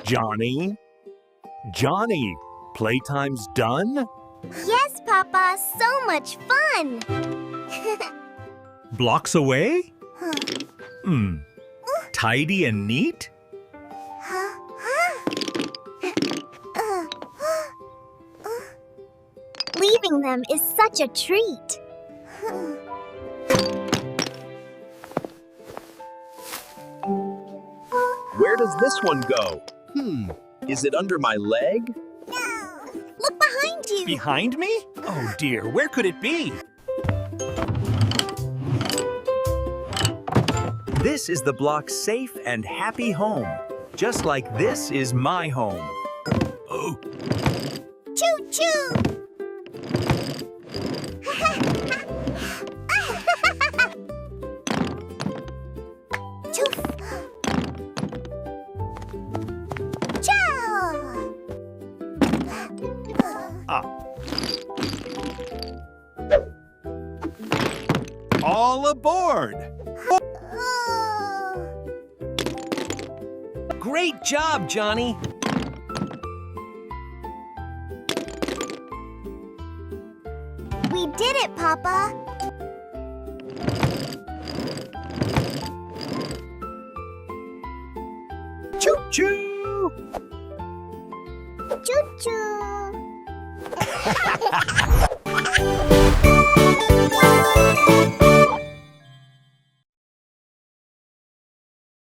Johnny? Johnny, playtime's done? Yes, Papa, so much fun! Blocks away? Tidy and neat? Leaving them is such a treat. Where does this one go? Is it under my leg? Look behind you! Behind me? Oh dear, where could it be? This is the block safe and happy home. Just like this is my home. Oh. Choo-choo! All aboard! Great job, Johnny! We did it, Papa! Choo-choo! Choo-choo!